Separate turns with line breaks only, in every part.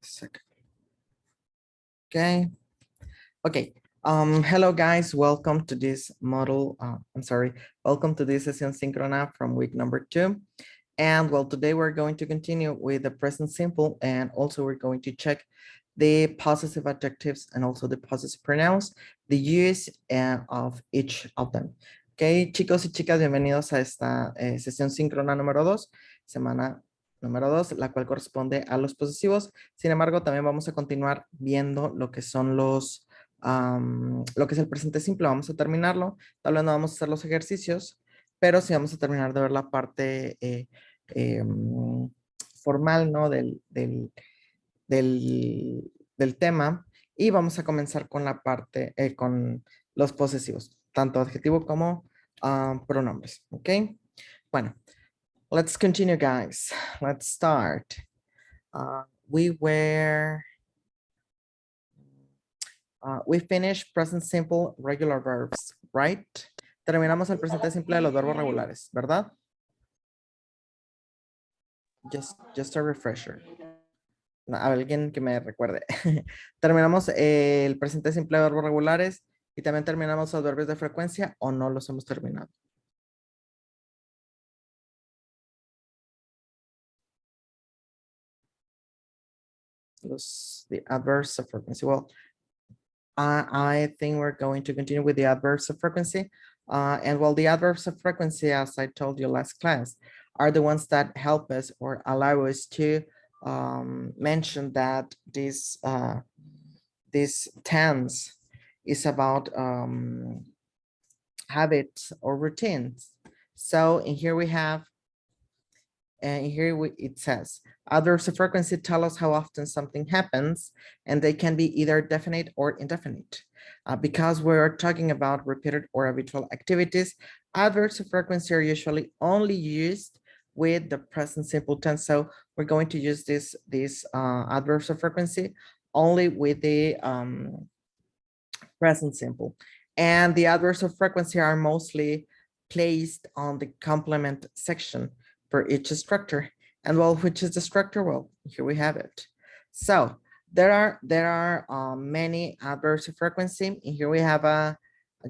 Second. Okay. Okay. Hello guys, welcome to this model. Welcome to this Sesión Sincrona from week number 2. And well, today we're going to continue with the present simple, and also we're going to check the possessive adjectives and also the possessive pronouns, the use of each of them. Ok, chicos y chicas, bienvenidos a esta sesión síncrona número 2, semana número 2, la cual corresponde a los posesivos. Sin embargo, también vamos a continuar viendo lo que son los, lo que es el presente simple. Vamos a terminarlo, tal vez no vamos a hacer los ejercicios, pero sí vamos a terminar de ver la parte formal, ¿no? Del tema, y vamos a comenzar con la parte, con los posesivos, tanto adjetivo como pronombres, ¿ok? Bueno, let's continue, guys. Let's start. We finished present simple regular verbs, right? Terminamos el presente simple de los verbos regulares, ¿verdad? Just a refresher. Alguien que me recuerde. Terminamos el presente simple de verbos regulares y también terminamos los adverbios de frecuencia, o no los hemos terminado. The adverbs of frequency. Well, I think we're going to continue with the adverbs of frequency. And well, the adverbs of frequency, as I told you last class, are the ones that help us or allow us to mention that this tense is about habits or routines. So in here we have, and it says, adverbs of frequency tell us how often something happens, and they can be either definite or indefinite. Because we're talking about repeated or habitual activities, adverbs of frequency are usually only used with the present simple tense. So we're going to use these adverbs of frequency only with the present simple. And the adverbs of frequency are mostly placed on the complement section for each structure. And well, which is the structure? Well, here we have it. So there are many adverbs of frequency. And here we have a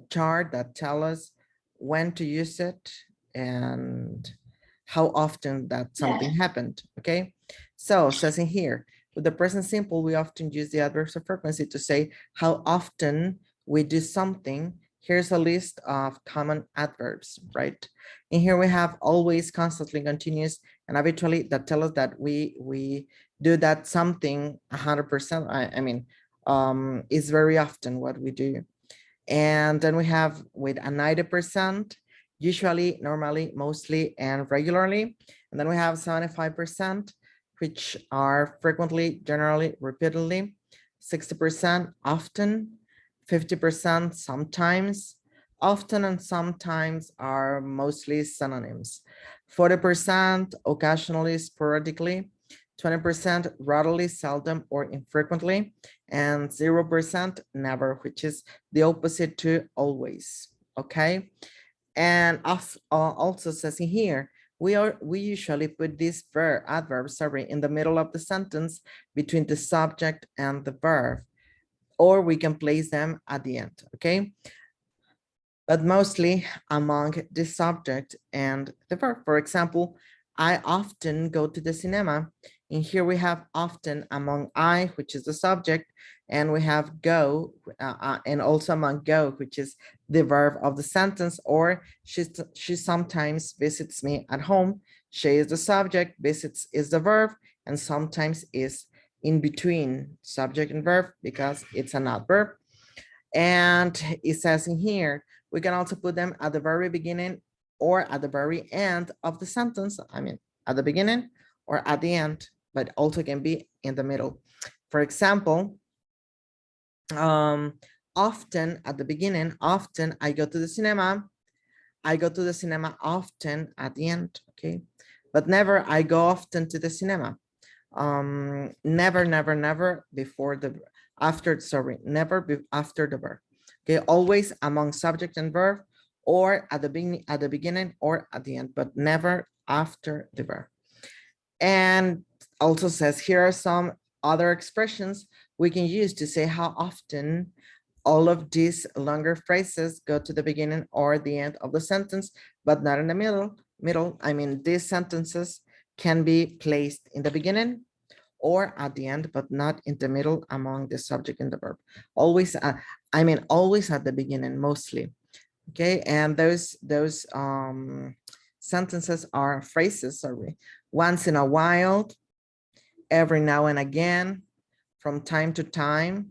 chart that tells us when to use it and how often that something happened. Okay, so it says in here, with the present simple, we often use the adverbs of frequency to say how often we do something. Here's a list of common adverbs, right? And here we have always, constantly, continuous, and habitually, that tell us that we do that something 100%. I mean, is very often what we do. And then we have with a 90%, usually, normally, mostly, and regularly. And then we have 75%, which are frequently, generally, repeatedly, 60% often, 50% sometimes, often and sometimes are mostly synonyms, 40% occasionally, sporadically, 20% rarely, seldom, or infrequently, and 0% never, which is the opposite to always. Okay, and also says in here, we usually put this adverb in the middle of the sentence between the subject and the verb, or we can place them at the end. Okay, but mostly among the subject and the verb. For example, I often go to the cinema. And here we have often among I, which is the subject, and we have go, and also among go, which is the verb of the sentence, or she sometimes visits me at home. She is the subject, visits is the verb, and sometimes is in between subject and verb because it's an adverb. And it says in here, we can also put them at the very beginning or at the very end of the sentence. I mean, at the beginning or at the end, but also can be in the middle. For example, often at the beginning, often I go to the cinema. I go to the cinema often at the end, okay? But never I go often to the cinema. Never, never, never before the, after, sorry, never be after the verb. Okay, always among subject and verb, or at the beginning or at the end, but never after the verb. And also says here are some other expressions we can use to say how often all of these longer phrases go to the beginning or the end of the sentence, but not in the middle. I mean, these sentences can be placed in the beginning or at the end, but not in the middle among the subject and the verb. Always, always at the beginning, mostly. Okay, and those sentences are phrases, sorry. Once in a while, every now and again, from time to time.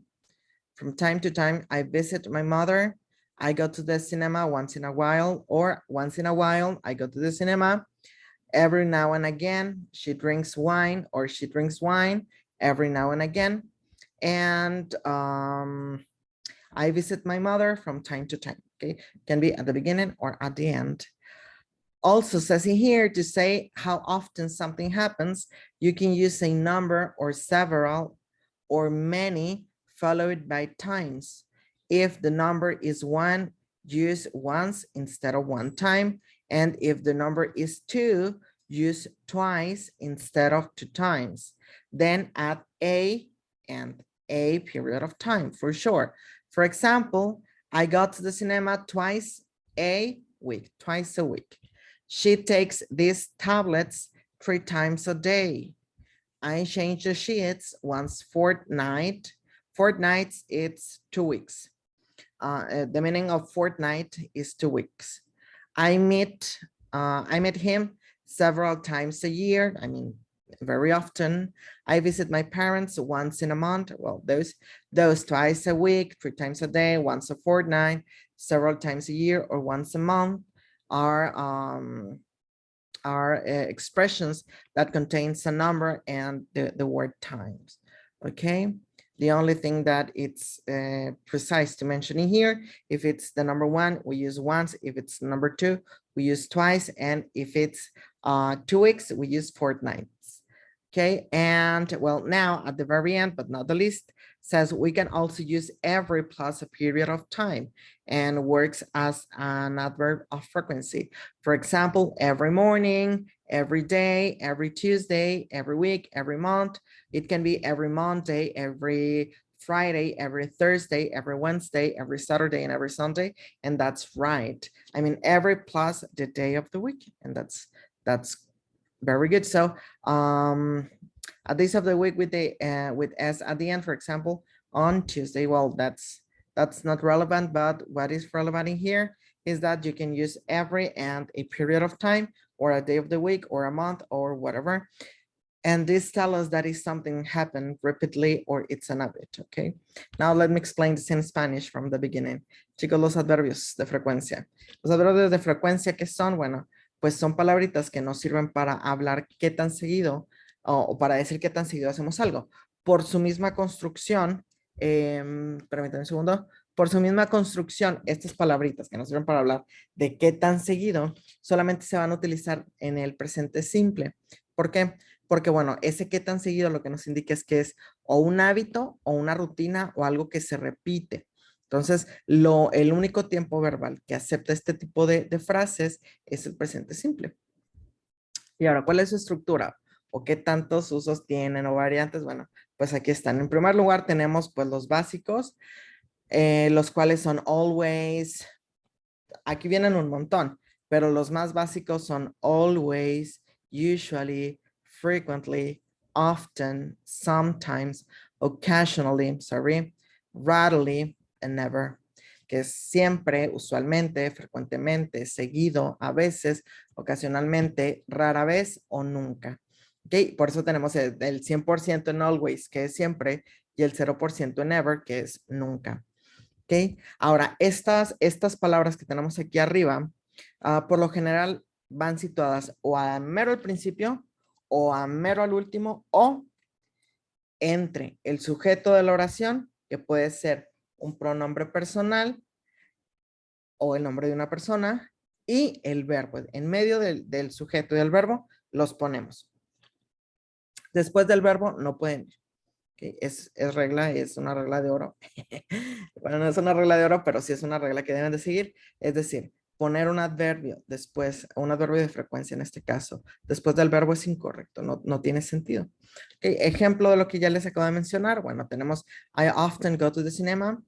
From time to time, I visit my mother. I go to the cinema once in a while, or once in a while, I go to the cinema. Every now and again, she drinks wine, or she drinks wine every now and again. And I visit my mother from time to time. Okay, can be at the beginning or at the end. Also says in here to say how often something happens, you can use a number or several or many followed by times. If the number is one, use once instead of one time. And if the number is two, use twice instead of two times. Then add a and a period of time for sure. For example, I go to the cinema twice a week. She takes these tablets 3 times a day. I change the sheets once fortnight. Fortnights, it's 2 weeks. The meaning of fortnight is 2 weeks. I meet him several times a year. I mean, very often. I visit my parents once in a month. Well, those twice a week, 3 times a day, once a fortnight, several times a year, or once a month are expressions that contains a number and the word times. Okay. The only thing that it's precise to mention in here, if it's the number one, we use once. If it's number two, we use twice. And if it's 2 weeks, we use fortnights. Okay, and well, now at the very end, but not the least, says we can also use every plus a period of time and works as an adverb of frequency. For example, every morning, every day, every Tuesday, every week, every month. It can be every Monday, every Friday, every Thursday, every Wednesday, every Saturday, and every Sunday. And that's right. I mean, every plus the day of the week. And that's very good. So a days of the week with the with s at the end, for example, on Tuesday. Well, that's not relevant, but what is relevant in here is that you can use every and a period of time or a day of the week or a month or whatever. And this tells us that is something happened repeatedly or it's an habit, okay? Now let me explain this in Spanish from the beginning. Chicos, los adverbios de frecuencia. Los adverbios de frecuencia, ¿qué son? Bueno, pues son palabritas que nos sirven para hablar qué tan seguido o para decir qué tan seguido hacemos algo. Por su misma construcción, permítanme un segundo, por su misma construcción, estas palabritas que nos sirven para hablar de qué tan seguido, solamente se van a utilizar en el presente simple. ¿Por qué? Porque, bueno, ese qué tan seguido lo que nos indica es que es o un hábito o una rutina o algo que se repite. Entonces, el único tiempo verbal que acepta este tipo de frases es el presente simple. Y ahora, ¿cuál es su estructura? ¿O qué tantos usos tienen o variantes? Bueno, pues aquí están. En primer lugar, tenemos pues los básicos, los cuales son always. Aquí vienen un montón, pero los más básicos son always, usually, frequently, often, sometimes, occasionally, rarely, and never, que es siempre, usualmente, frecuentemente, seguido, a veces, ocasionalmente, rara vez o nunca. ¿Okay? Por eso tenemos el 100% en always, que es siempre, y el 0% en never, que es nunca. ¿Okay? Ahora, estas palabras que tenemos aquí arriba, por lo general van situadas o a mero al principio, o a mero al último, o entre el sujeto de la oración, que puede ser un pronombre personal o el nombre de una persona, y el verbo. En medio del sujeto y del verbo los ponemos. Después del verbo no pueden ir. Okay. Es una regla de oro. Bueno, no es una regla de oro, pero sí es una regla que deben de seguir. Es decir, poner un adverbio después, un adverbio de frecuencia en este caso, después del verbo es incorrecto, no tiene sentido. Okay, ejemplo de lo que ya les acabo de mencionar, bueno, tenemos I often go to the cinema,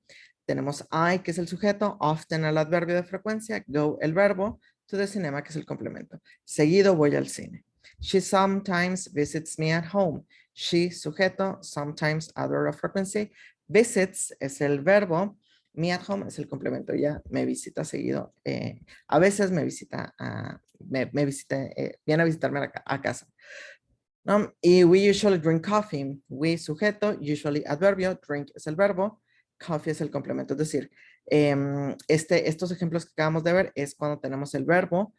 tenemos I, que es el sujeto, often el adverbio de frecuencia, go el verbo, to the cinema, que es el complemento. Seguido voy al cine. She sometimes visits me at home. She, sujeto, sometimes adverb of frequency, visits es el verbo, me at home es el complemento, ya me visita seguido. A veces me visita, viene a visitarme a casa. ¿No? Y we usually drink coffee. We, sujeto, usually adverbio, drink es el verbo, coffee es el complemento. Es decir, estos ejemplos que acabamos de ver es cuando tenemos el verbo,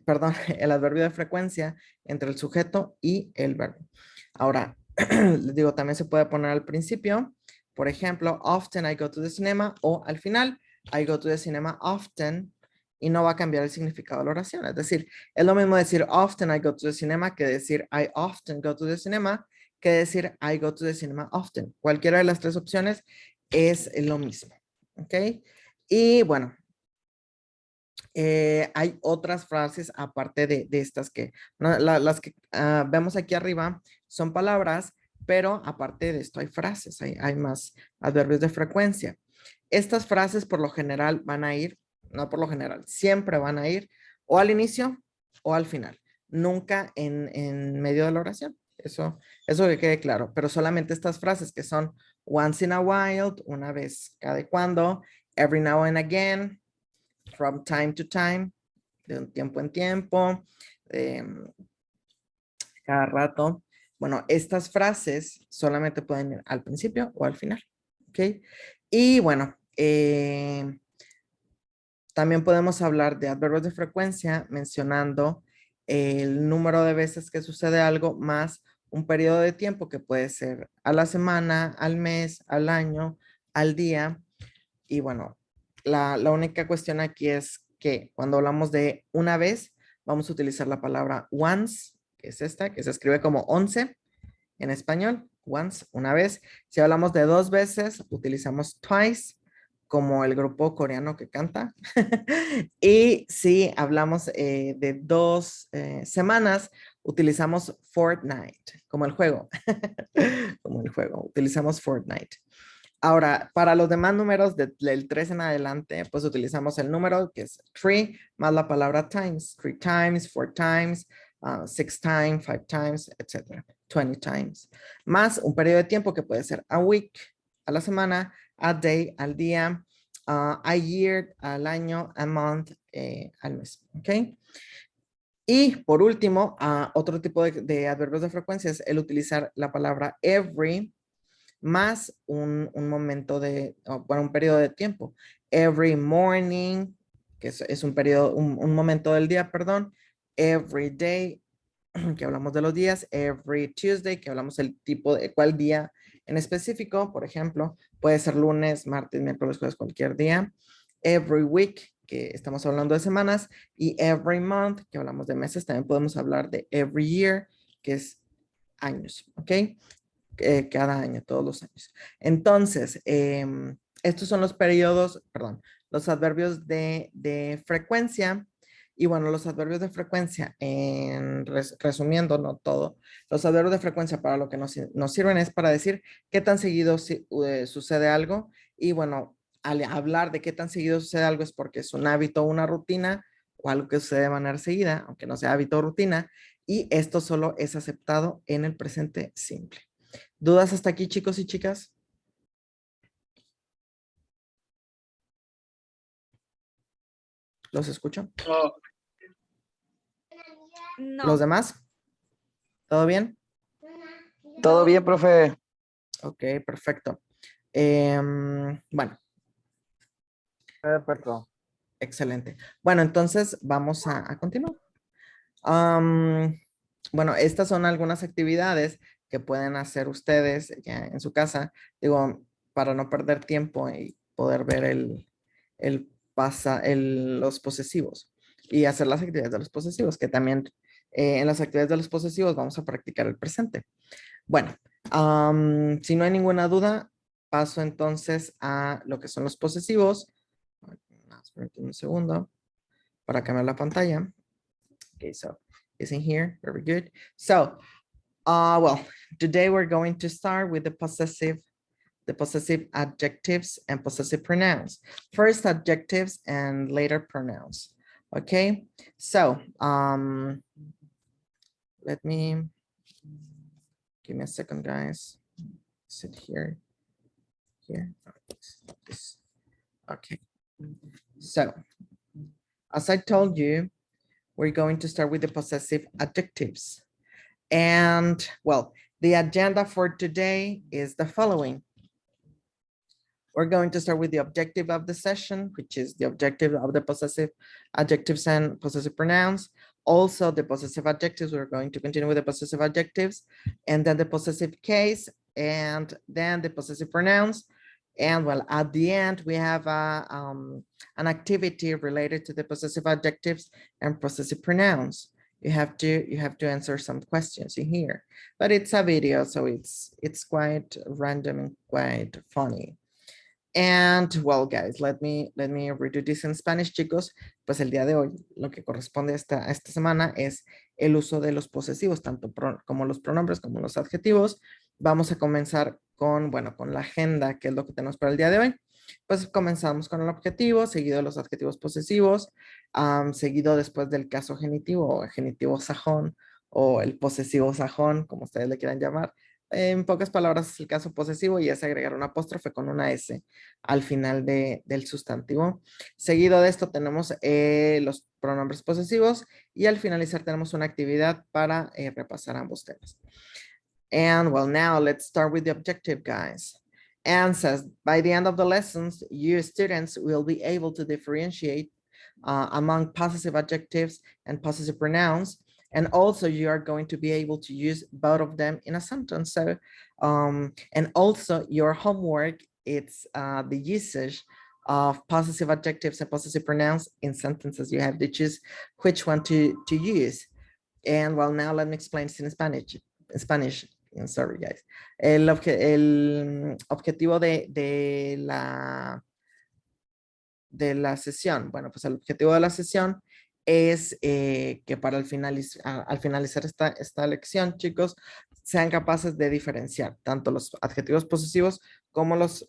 perdón, el adverbio de frecuencia entre el sujeto y el verbo. Ahora, les digo, también se puede poner al principio. Por ejemplo, often I go to the cinema, o al final, I go to the cinema often, y no va a cambiar el significado de la oración. Es decir, es lo mismo decir often I go to the cinema que decir I often go to the cinema, que decir I go to the cinema often. Cualquiera de las tres opciones es lo mismo. ¿Ok? Y bueno, hay otras frases aparte de estas que, ¿no? Las que vemos aquí arriba son palabras, pero aparte de esto hay frases, hay más adverbios de frecuencia. Estas frases por lo general van a ir, no por lo general, siempre van a ir o al inicio o al final, nunca en medio de la oración. Eso que quede claro, pero solamente estas frases que son once in a while, una vez cada cuando, every now and again, from time to time, de un tiempo en tiempo, cada rato. Bueno, estas frases solamente pueden ir al principio o al final, ¿ok? Y bueno, también podemos hablar de adverbios de frecuencia mencionando el número de veces que sucede algo más un periodo de tiempo que puede ser a la semana, al mes, al año, al día. Y bueno, la única cuestión aquí es que cuando hablamos de una vez, vamos a utilizar la palabra once, que es esta, que se escribe como 11 en español, once, una vez. Si hablamos de dos veces, utilizamos twice, como el grupo coreano que canta. Y si hablamos de dos semanas, utilizamos fortnight, como el juego. Como el juego, utilizamos fortnight. Ahora, para los demás números del 3 en adelante, pues utilizamos el número que es 3 más la palabra times. 3 times, 4 times, 6 times, 5 times, etc. 20 times. Más un periodo de tiempo que puede ser a week, a la semana, a day, al día, a year, al año, a month, al mes. ¿Ok? Y por último, otro tipo de adverbios de frecuencia es el utilizar la palabra every más un momento de, bueno, un periodo de tiempo. Every morning, que es un periodo, un momento del día, perdón. Every day, que hablamos de los días. Every Tuesday, que hablamos del tipo de cuál día en específico. Por ejemplo, puede ser lunes, martes, miércoles, jueves, cualquier día. Every week, que estamos hablando de semanas. Y every month, que hablamos de meses. También podemos hablar de every year, que es años, ¿ok? Cada año, todos los años. Entonces, estos son los periodos, perdón, los adverbios de frecuencia. Y bueno, los adverbios de frecuencia, resumiendo, no todo, los adverbios de frecuencia para lo que nos sirven es para decir qué tan seguido sucede algo. Y bueno, al hablar de qué tan seguido sucede algo es porque es un hábito o una rutina o algo que sucede de manera seguida, aunque no sea hábito o rutina. Y esto solo es aceptado en el presente simple. ¿Dudas hasta aquí, chicos y chicas? ¿Los escucho?
No.
¿Los demás? ¿Todo bien?
Todo bien, profe.
Ok, perfecto. Bueno,
Perfecto.
excelente. Bueno, entonces vamos a continuar. Bueno, estas son algunas actividades que pueden hacer ustedes ya en su casa, digo, para no perder tiempo y poder ver los posesivos y hacer las actividades de los posesivos, que también en las actividades de los posesivos vamos a practicar el presente. Bueno, si no hay ninguna duda, paso entonces a lo que son los posesivos. Un segundo. para cambiar la pantalla. Okay, so it's in here, very good. So, well, today we're going to start with the possessive adjectives and possessive pronouns. First adjectives and later pronouns. Okay, so let me give me a second, guys. Sit here. Okay, so as I told you, we're going to start with the possessive adjectives. And well, the agenda for today is the following. We're going to start with the objective of the session, which is the objective of the possessive adjectives and possessive pronouns. Also the possessive adjectives, we're going to continue with the possessive adjectives, and then the possessive case, and then the possessive pronouns. And well, at the end, we have an activity related to the possessive adjectives and possessive pronouns. You have to answer some questions in here, but it's a video, so it's quite random and quite funny. And well, guys, let me redo this in Spanish, chicos. Pues el día de hoy, lo que corresponde a esta semana es el uso de los posesivos, tanto como los pronombres como los adjetivos. Vamos a comenzar con, bueno, con la agenda, que es lo que tenemos para el día de hoy. Pues comenzamos con el objetivo, seguido de los adjetivos posesivos, seguido después del caso genitivo o genitivo sajón o el posesivo sajón, como ustedes le quieran llamar. En pocas palabras es el caso posesivo y es agregar un apóstrofe con una S al final del sustantivo. Seguido de esto tenemos los pronombres posesivos y al finalizar tenemos una actividad para repasar ambos temas. And well, now let's start with the objective, guys. And says, by the end of the lessons, you students will be able to differentiate among possessive adjectives and possessive pronouns. And also you are going to be able to use both of them in a sentence. So, and also your homework, it's the usage of possessive adjectives and possessive pronouns in sentences. You have to choose which one to use. And well, now let me explain this in Spanish. Sorry, guys. El objetivo de la sesión, bueno, pues el objetivo de la sesión es que para al finalizar esta lección, chicos, sean capaces de diferenciar tanto los adjetivos posesivos como los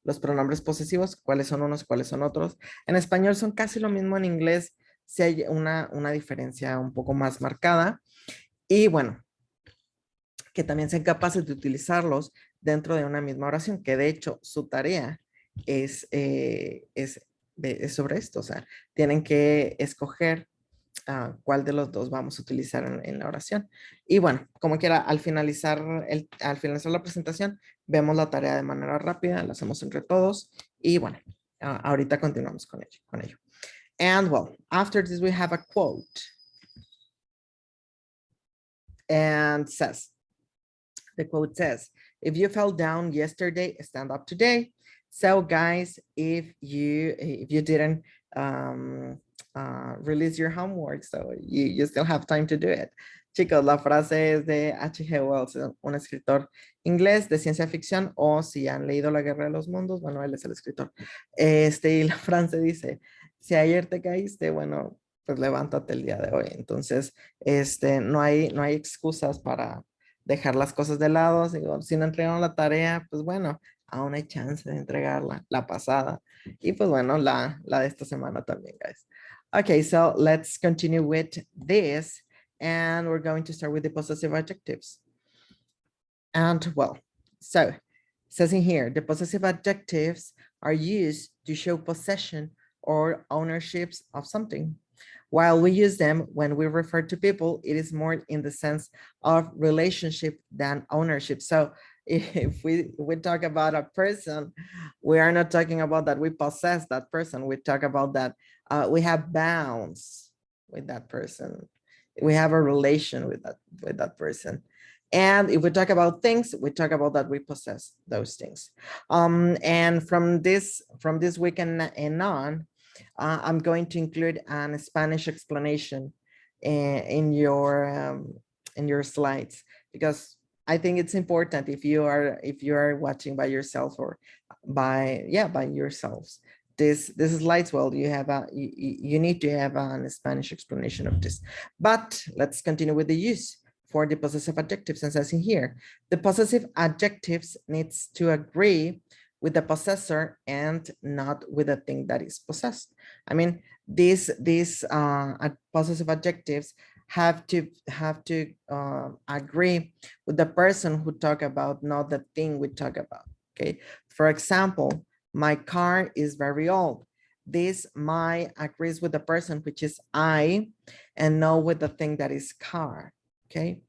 los pronombres posesivos, cuáles son unos, cuáles son otros. En español son casi lo mismo, en inglés sí hay una diferencia un poco más marcada. Y bueno, que también sean capaces de utilizarlos dentro de una misma oración, que de hecho su tarea es sobre esto, o sea, tienen que escoger cuál de los dos vamos a utilizar en la oración. Y bueno, como quiera, al finalizar la presentación, vemos la tarea de manera rápida, la hacemos entre todos y bueno, ahorita continuamos con ello. And well, after this we have a quote. And the quote says, if you fell down yesterday, stand up today. So guys, if you didn't release your homework, so you still have time to do it. Chicos, la frase es de H.G. Wells, un escritor inglés de ciencia ficción, o si han leído La Guerra de los Mundos, bueno, él es el escritor. Y la frase dice, si ayer te caíste, bueno, pues levántate el día de hoy. Entonces, no hay excusas para dejar las cosas de lado. Si no entregaron la tarea, pues bueno, aún hay chance de entregarla, la pasada. Y pues bueno, la de esta semana también, guys. Okay, so let's continue with this. And we're going to start with the possessive adjectives. And well, so it says in here, the possessive adjectives are used to show possession or ownerships of something. While we use them when we refer to people, it is more in the sense of relationship than ownership. So if we talk about a person, we are not talking about that we possess that person. We talk about that we have bounds with that person. We have a relation with that person. And if we talk about things, we talk about that we possess those things. And from this weekend and on, I'm going to include a Spanish explanation in your slides, because I think it's important if you are watching by yourself or by yourselves, this slides, well, you have you need to have a Spanish explanation of this. But let's continue with the use for the possessive adjectives. And says in here, the possessive adjectives needs to agree with the possessor and not with the thing that is possessed. I mean, these possessive adjectives have to agree with the person who talk about, not the thing we talk about. Okay, for example, my car is very old. This my agrees with the person, which is I, and no with the thing that is car. Okay,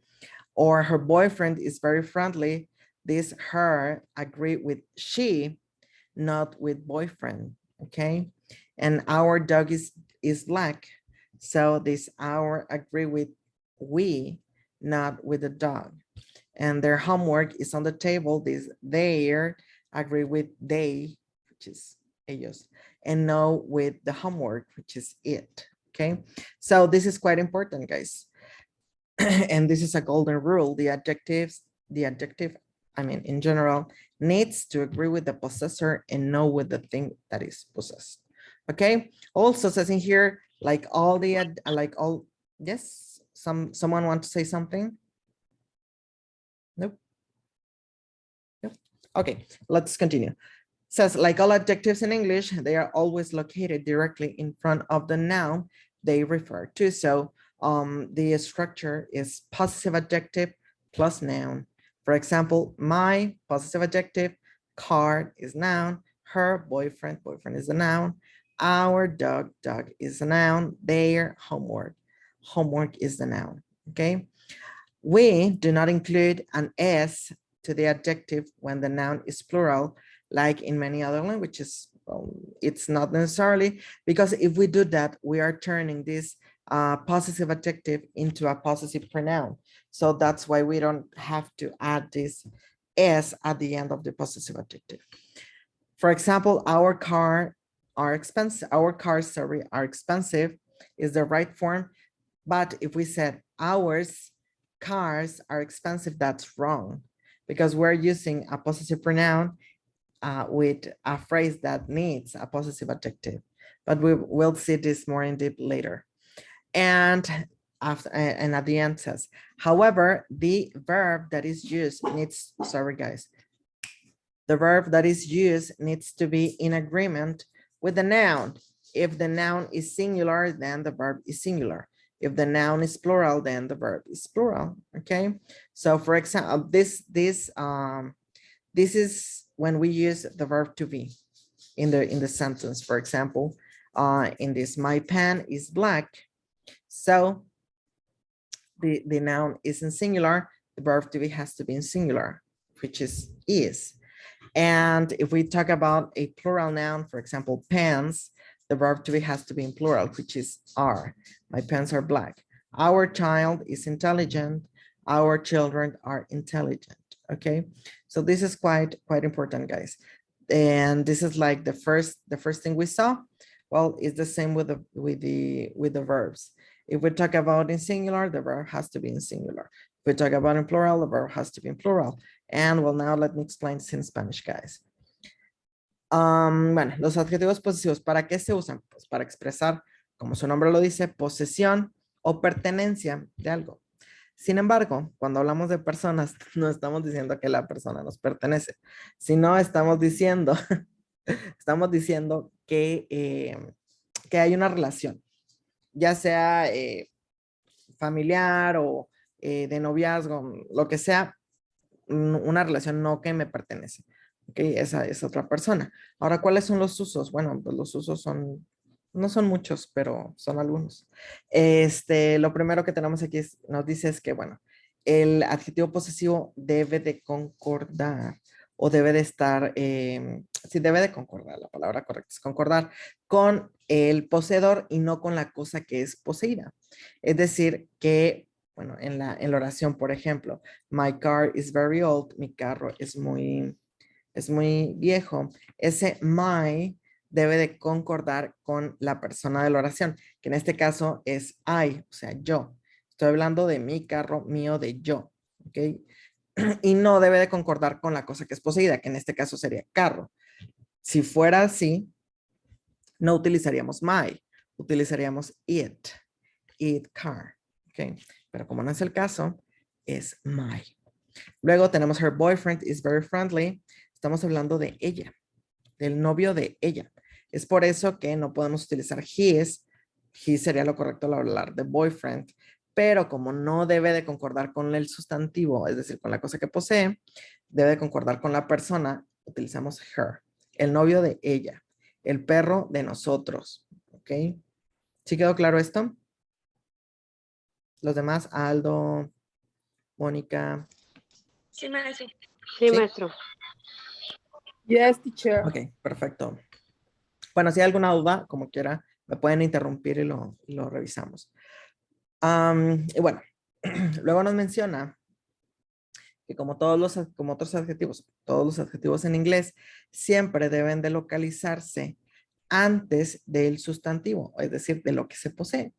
or her boyfriend is very friendly. This her agree with she, not with boyfriend. Okay, and our dog is black. So this our agree with we, not with the dog. And their homework is on the table. This their agree with they, which is ellos, and no with the homework, which is it. Okay, so this is quite important, guys. And this is a golden rule. The adjective, I mean, in general, needs to agree with the possessor and no with the thing that is possessed. Okay, also says in here, yes, someone want to say something? Nope. Nope. Okay, let's continue. Says, like all adjectives in English, they are always located directly in front of the noun they refer to. So the structure is possessive adjective plus noun. For example, my possessive adjective, car is noun, her boyfriend is a noun, our dog is a noun, their homework is the noun. Okay, we do not include an s to the adjective when the noun is plural, like in many other languages. It's not necessarily, because if we do that, we are turning this possessive adjective into a possessive pronoun. So that's why we don't have to add this s at the end of the possessive adjective. For example, our cars are expensive is the right form. But if we said ours cars are expensive, that's wrong, because we're using a possessive pronoun with a phrase that needs a possessive adjective. But we will see this more in depth later. And at the end says, however, the verb that is used needs, sorry guys, the verb that is used needs to be in agreement with the noun. If the noun is singular, then the verb is singular. If the noun is plural, then the verb is plural. Okay. So for example, this is when we use the verb to be in the sentence. For example, in this, my pen is black. So the noun is in singular, the verb to be has to be in singular, which is. And if we talk about a plural noun, for example, pens, the verb to be has to be in plural, which is are. My pens are black. Our child is intelligent. Our children are intelligent. Okay, so this is quite important, guys. And this is like the first thing we saw. Well, it's the same with the verbs. If we talk about in singular, the verb has to be in singular. If we talk about in plural, the verb has to be in plural. And well, now let me explain this in Spanish, guys. Bueno, los adjetivos posesivos, ¿para qué se usan? Pues para expresar, como su nombre lo dice, posesión o pertenencia de algo. Sin embargo, cuando hablamos de personas, no estamos diciendo que la persona nos pertenece, sino estamos diciendo, que hay una relación, ya sea familiar o de noviazgo, lo que sea, una relación no que me pertenece. Ok, esa es otra persona. Ahora, ¿cuáles son los usos? Bueno, pues los usos no son muchos, pero son algunos. Lo primero que tenemos aquí nos dice es que, bueno, el adjetivo posesivo debe de concordar o debe de estar, sí, debe de concordar, la palabra correcta es concordar con el poseedor y no con la cosa que es poseída. Es decir, que, bueno, en la oración, por ejemplo, my car is very old, mi carro es muy viejo. Ese my debe de concordar con la persona de la oración, que en este caso es I, o sea, yo. Estoy hablando de mi carro, mío, de yo, ¿ok? Y no debe de concordar con la cosa que es poseída, que en este caso sería carro. Si fuera así, No utilizaríamos my, utilizaríamos it car, ¿ok? Pero como no es el caso, es my. Luego tenemos her boyfriend is very friendly. Estamos hablando de ella, del novio de ella. Es por eso que no podemos utilizar his. He sería lo correcto al hablar de boyfriend, pero como no debe de concordar con el sustantivo, es decir, con la cosa que posee, debe de concordar con la persona, utilizamos her, el novio de ella, el perro de nosotros, ¿ok? ¿Sí quedó claro esto? Los demás, Aldo, Mónica.
Sí, maestro.
Sí,
¿Sí?
maestro.
Yes, teacher.
Ok, perfecto. Bueno, si hay alguna duda, como quiera, me pueden interrumpir y lo revisamos. Y bueno, luego nos menciona que como otros adjetivos, todos los adjetivos en inglés siempre deben de localizarse antes del sustantivo, es decir, de lo que se posee.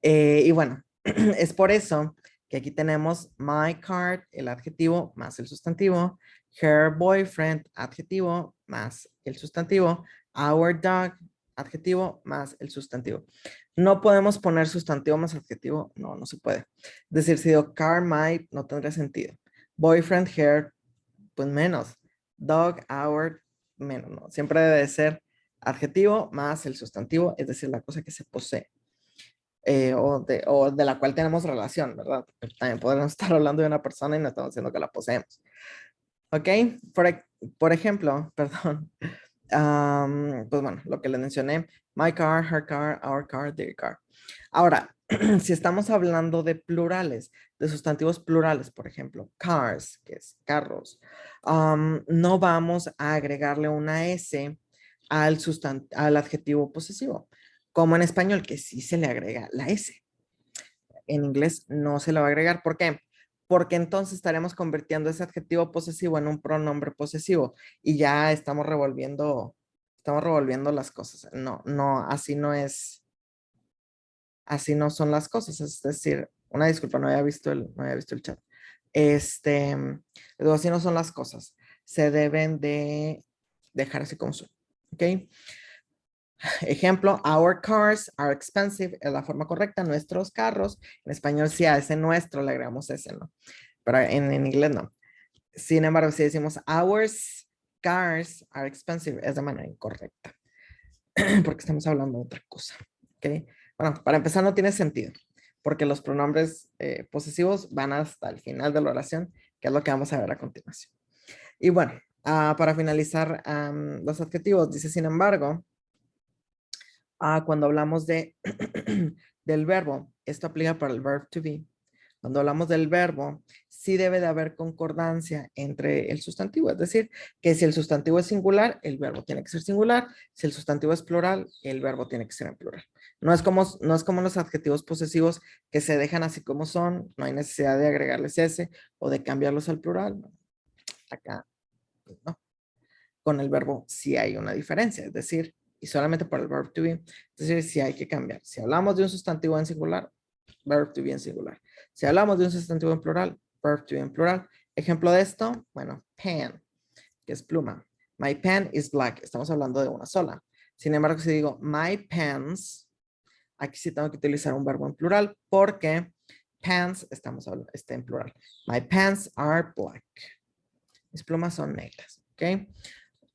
Y bueno, es por eso que aquí tenemos my card, el adjetivo más el sustantivo, her boyfriend, adjetivo más el sustantivo, our dog, adjetivo más el sustantivo. No podemos poner sustantivo más adjetivo, no se puede. Es decir, si digo car, my, no tendría sentido. Boyfriend, her, pues menos. Dog, our, menos, no. Siempre debe de ser adjetivo más el sustantivo, es decir, la cosa que se posee. O de la cual tenemos relación, ¿verdad? También podemos estar hablando de una persona y no estamos diciendo que la poseemos. ¿Ok? Por ejemplo, perdón. Pues bueno, lo que les mencioné. My car, her car, our car, their car. Ahora, si estamos hablando de plurales, de sustantivos plurales, por ejemplo, cars, que es carros, no vamos a agregarle una S al adjetivo posesivo, como en español, que sí se le agrega la S. En inglés no se le va a agregar. ¿Por qué? Porque entonces estaremos convirtiendo ese adjetivo posesivo en un pronombre posesivo y ya estamos revolviendo las cosas. No, así no es. Así no son las cosas. Es decir, una disculpa, no había visto el chat. Luego así no son las cosas. Se deben de dejar así como son. ¿Ok? Ejemplo, our cars are expensive, es la forma correcta, nuestros carros. En español sí a ese nuestro le agregamos ese, ¿no? Pero en inglés no. Sin embargo, si decimos our cars are expensive, es de manera incorrecta. Porque estamos hablando de otra cosa. ¿Ok? Bueno, para empezar no tiene sentido, porque los pronombres posesivos van hasta el final de la oración, que es lo que vamos a ver a continuación. Y bueno, para finalizar los adjetivos, dice sin embargo, cuando hablamos del verbo, esto aplica para el verb to be. Cuando hablamos del verbo, sí debe de haber concordancia entre el sustantivo. Es decir, que si el sustantivo es singular, el verbo tiene que ser singular. Si el sustantivo es plural, el verbo tiene que ser en plural. No es como los adjetivos posesivos que se dejan así como son. No hay necesidad de agregarles ese o de cambiarlos al plural. Acá, no. Con el verbo sí hay una diferencia. Es decir, y solamente para el verb to be. Es decir, sí hay que cambiar. Si hablamos de un sustantivo en singular, verb to be en singular. Si hablamos de un sustantivo en plural, verb to be en plural. Ejemplo de esto, bueno, pen, que es pluma. My pen is black. Estamos hablando de una sola. Sin embargo, si digo my pens, aquí sí tengo que utilizar un verbo en plural porque pens está en plural. My pens are black. Mis plumas son negras. ¿Ok?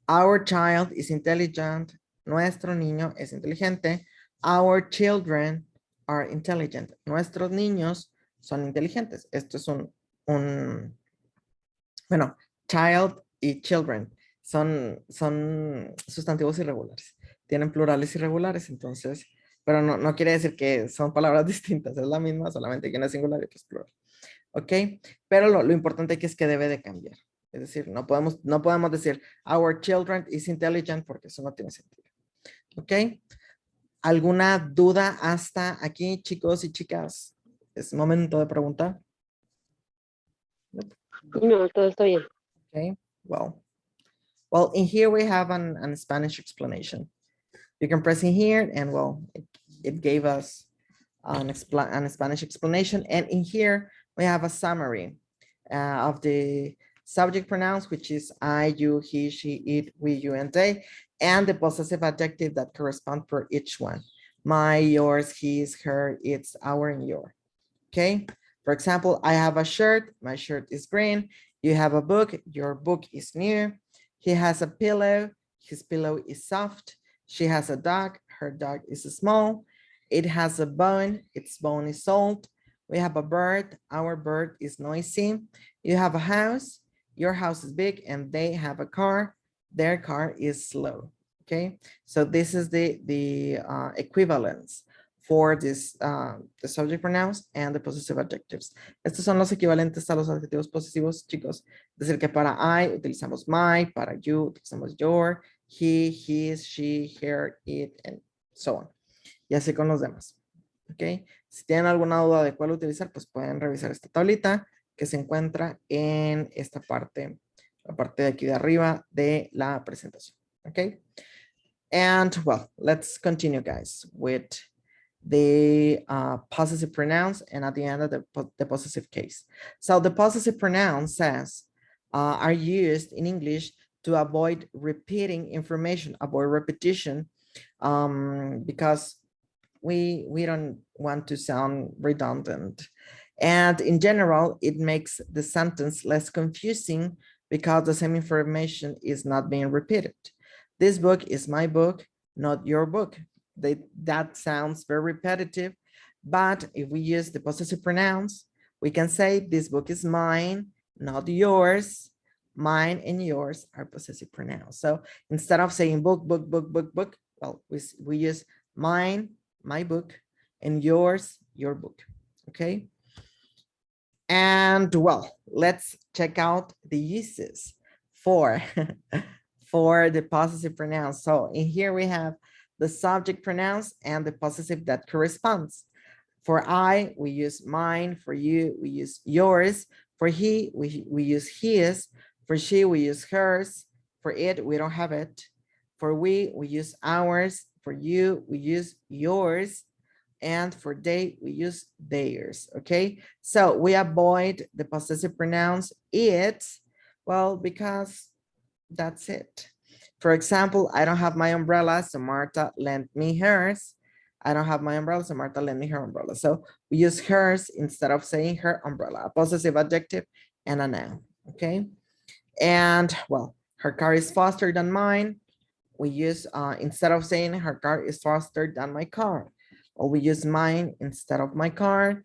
Our child is intelligent. Nuestro niño es inteligente. Our children are intelligent. Nuestros niños son inteligentes. Esto es bueno, child y children son sustantivos irregulares. Tienen plurales irregulares, entonces, pero no quiere decir que son palabras distintas. Es la misma, solamente que una es singular y otra es plural. ¿Ok? Pero lo importante aquí es que debe de cambiar. Es decir, no podemos decir our children is intelligent porque eso no tiene sentido. ¿Ok? ¿Alguna duda hasta aquí, chicos y chicas? Es momento de preguntar.
No, todo está bien.
Okay, well, in here we have an Spanish explanation. You can press in here and well, it gave us an Spanish explanation. And in here we have a summary of the subject pronouns, which is I, you, he, she, it, we, you, and they, and the possessive adjective that correspond for each one. My, yours, his, her, its, our, and your. Okay. For example, I have a shirt. My shirt is green. You have a book. Your book is new. He has a pillow. His pillow is soft. She has a dog. Her dog is small. It has a bone. Its bone is salt. We have a bird. Our bird is noisy. You have a house. Your house is big, and they have a car. Their car is slow. Okay, so this is the equivalence for this the subject pronouns and the possessive adjectives. Estos son los equivalentes a los adjetivos posesivos, chicos. Es decir, que para I utilizamos my, para you utilizamos your, he, his, she, her, it, and so on. Y así con los demás. ¿Ok? Si tienen alguna duda de cuál utilizar, pues pueden revisar esta tablita que se encuentra en esta parte, la parte de aquí de arriba de la presentación. ¿Ok? And well, let's continue, guys, with the possessive pronouns and at the end of the possessive case. So the possessive pronoun says are used in English to avoid repeating information, avoid repetition, because we don't want to sound redundant. And in general, it makes the sentence less confusing because the same information is not being repeated. This book is my book, not your book. That sounds very repetitive, but if we use the possessive pronouns, we can say this book is mine, not yours. Mine and yours are possessive pronouns. So instead of saying book, book, book, book, book, well, we use mine, my book, and yours, your book. Okay. And well, let's check out the uses for for the possessive pronouns. So in here we have the subject pronouns and the possessive that corresponds. For I, we use mine. For you, we use yours. For he, we use his. For she, we use hers. For it, we don't have it. For we use ours. For you, we use yours. And for they, we use theirs. Okay, so we avoid the possessive pronouns it, well, because that's it. For example, I don't have my umbrella, so Martha lent me hers. I don't have my umbrella, so Martha lent me her umbrella. So we use hers instead of saying her umbrella, a possessive adjective and a noun. Okay, and well, her car is faster than mine. We use instead of saying her car is faster than my car, or we use mine instead of my car.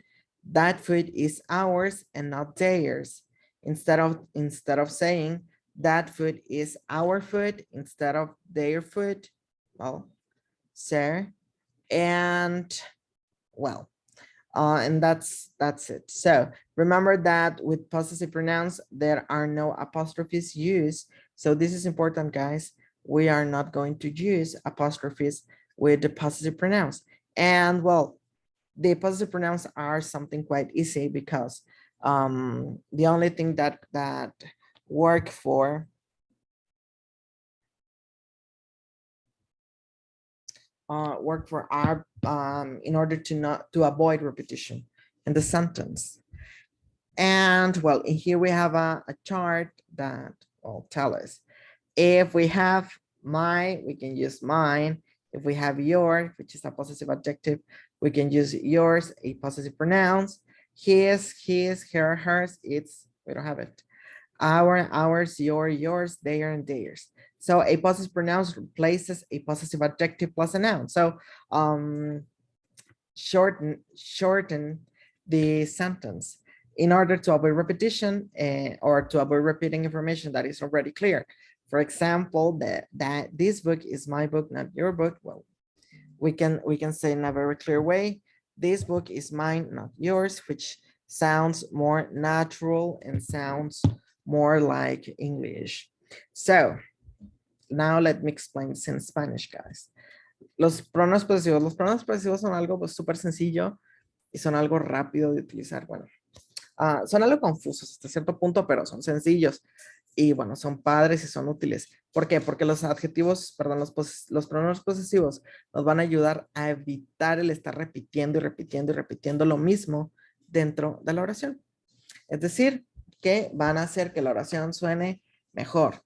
That food is ours and not theirs. Instead of saying that food is our food instead of their food, well, sir, and well, and that's it. So remember that with possessive pronouns, there are no apostrophes used. So this is important, guys. We are not going to use apostrophes with the possessive pronouns. And well, the possessive pronouns are something quite easy because the only thing that work for our in order to avoid repetition in the sentence. And well, in here we have a chart that will tell us if we have my, we can use mine. If we have your, which is a possessive adjective, we can use yours, a possessive pronouns. His, her, hers, its, we don't have it. Our, ours, your, yours, their, and theirs. So a possessive pronouns replaces a possessive adjective plus a noun. So shorten the sentence in order to avoid repetition or to avoid repeating information that is already clear. For example, that this book is my book, not your book. Well, we can say in a very clear way, this book is mine, not yours, which sounds more natural and sounds more like English. So now let me explain this in Spanish, guys. Los pronombres posesivos son algo pues, súper sencillo y son algo rápido de utilizar. Bueno, son algo confusos hasta cierto punto, pero son sencillos. Y bueno, son padres y son útiles. ¿Por qué? Porque los adjetivos, perdón, los pronombres posesivos nos van a ayudar a evitar el estar repitiendo y repitiendo y repitiendo lo mismo dentro de la oración. Es decir, que van a hacer que la oración suene mejor.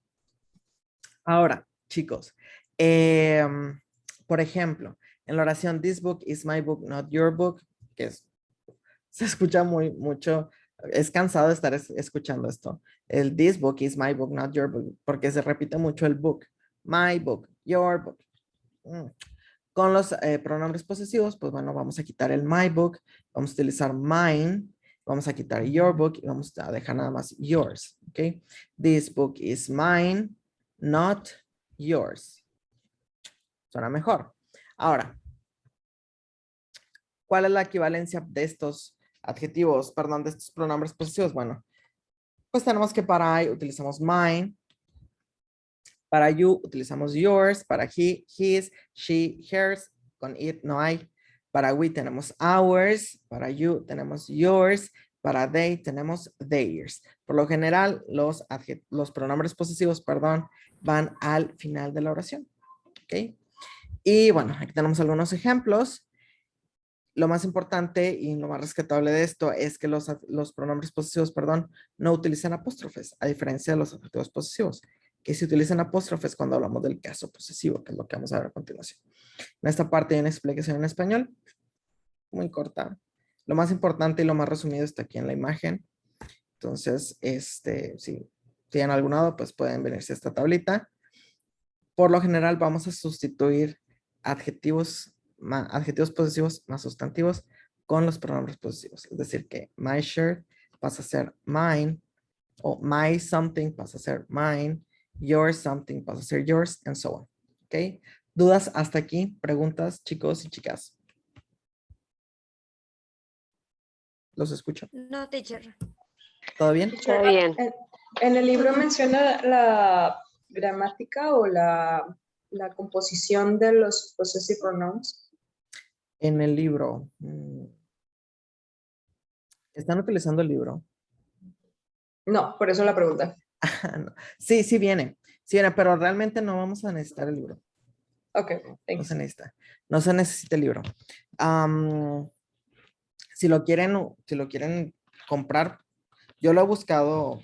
Ahora, chicos, por ejemplo, en la oración this book is my book, not your book, que se escucha mucho, es cansado de estar escuchando esto. El this book is my book, not your book, porque se repite mucho el book, my book, your book. Con los pronombres posesivos, pues bueno, vamos a quitar el my book, vamos a utilizar mine, vamos a quitar your book y vamos a dejar nada más yours, ¿ok? This book is mine, not yours. Suena mejor. Ahora, ¿cuál es la equivalencia de estos adjetivos, perdón, de estos pronombres posesivos? Bueno, pues tenemos que para I utilizamos mine, para you utilizamos yours, para he, his, she, hers, con it no hay. Para we tenemos ours, para you tenemos yours, para they tenemos theirs. Por lo general, los pronombres posesivos, perdón, van al final de la oración. ¿Ok? Y bueno, aquí tenemos algunos ejemplos. Lo más importante y lo más rescatable de esto es que los pronombres posesivos, perdón, no utilizan apóstrofes, a diferencia de los adjetivos posesivos, que se utilizan apóstrofes cuando hablamos del caso posesivo, que es lo que vamos a ver a continuación. En esta parte hay una explicación en español, muy corta. Lo más importante y lo más resumido está aquí en la imagen. Entonces, si tienen algún lado, pues pueden venirse a esta tablita. Por lo general vamos a sustituir adjetivos posesivos más sustantivos con los pronombres posesivos. Es decir, que my shirt pasa a ser mine, o my something pasa a ser mine, your something pasa a ser yours, and so on. ¿Ok? ¿Dudas hasta aquí? ¿Preguntas, chicos y chicas? ¿Los escucho?
No, teacher.
¿Todo bien?
Está bien.
En el libro menciona la gramática o la composición de los possessive pronouns.
En el libro. ¿Están utilizando el libro?
No, por eso la pregunta.
No. Sí, sí viene. Sí viene, pero realmente no vamos a necesitar el libro.
Ok,
No
thanks.
se necesita. No se necesita el libro. Si lo quieren comprar, yo lo he buscado.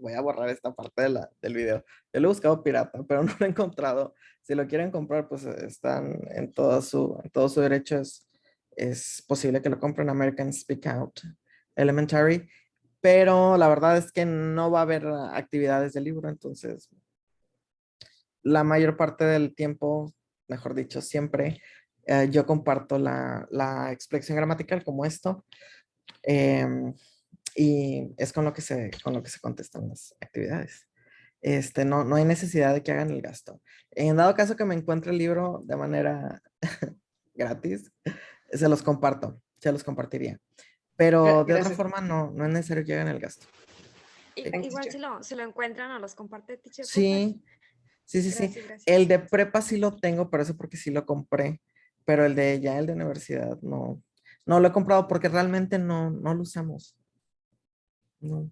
Voy a borrar esta parte del video. Yo lo he buscado pirata, pero no lo he encontrado. Si lo quieren comprar, pues están en todo su derecho. Es posible que lo compren American Speak Out Elementary, pero la verdad es que no va a haber actividades del libro, entonces la mayor parte del tiempo, mejor dicho, siempre yo comparto la explicación gramatical como esto. Y es con lo que se contestan las actividades. No hay necesidad de que hagan el gasto. En dado caso que me encuentre el libro de manera gratis, se los compartiría. Pero de otra
Gracias.
forma no es necesario que hagan el gasto.
Thanks,
Igual
teacher.
si lo encuentran o los comparte, teacher. porfa.
Sí.
Gracias.
El de prepa sí lo tengo, por eso porque sí lo compré. Pero el de universidad no lo he comprado porque realmente no lo usamos. No,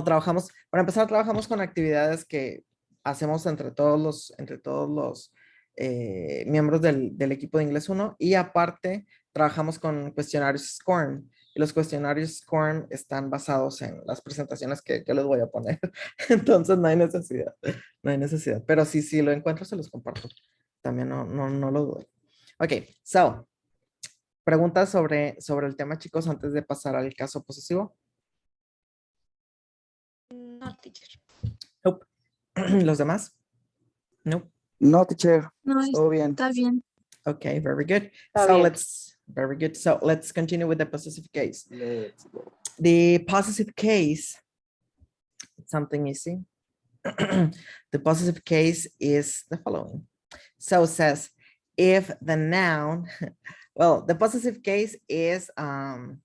para empezar, trabajamos con actividades que hacemos entre todos los miembros del equipo de inglés 1 y aparte trabajamos con cuestionarios SCORM. Y los cuestionarios SCORM están basados en las presentaciones que les voy a poner. Entonces no hay necesidad. Pero si lo encuentro, se los comparto. También no lo dudo. Ok, so, preguntas sobre el tema, chicos, antes de pasar al caso posesivo.
No, teacher.
Nope. ¿Los demás? Nope.
No, teacher.
No,
Todo bien.
está bien.
Okay, very good.
Está
So
bien.
very good. So let's continue with the possessive case.
Let's go.
The possessive case, something easy. The possessive case is the following. So it says, if the noun, well, the possessive case is the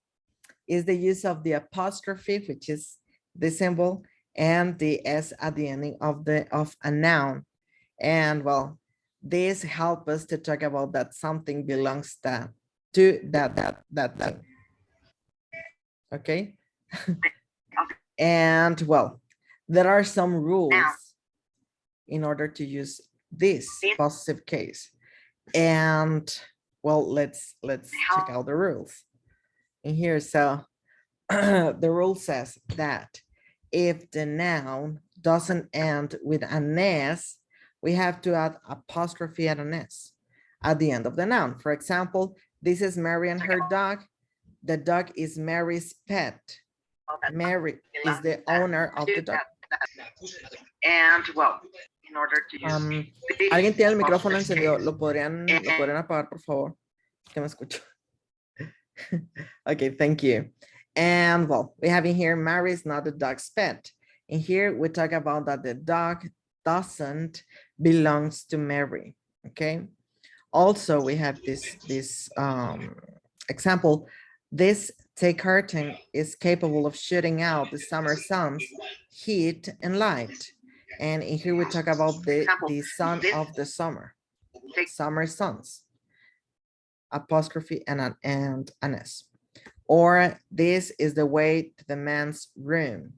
use of the apostrophe, which is the symbol, and the S at the ending of a noun. And well, this helps us to talk about that something belongs to that thing. Okay. And well, there are some rules in order to use this possessive case. And well, let's check out the rules in here. So the rule says that if the noun doesn't end with an S, we have to add apostrophe and an S at the end of the noun. For example, this is Mary and her dog. The dog is Mary's pet. Mary is the owner of the dog.
And well, in order to use
¿Alguien tiene el micrófono encendido? ¿Lo podrían apagar, por favor? Que me escucho. Okay, thank you. And well, we have in here, Mary is not the dog's pet. In here, we talk about that the dog doesn't belongs to Mary, okay? Also, we have this example. This take curtain is capable of shooting out the summer sun's heat and light. And in here, we talk about the sun of the summer suns, apostrophe and an S. Or this is the way to the man's room,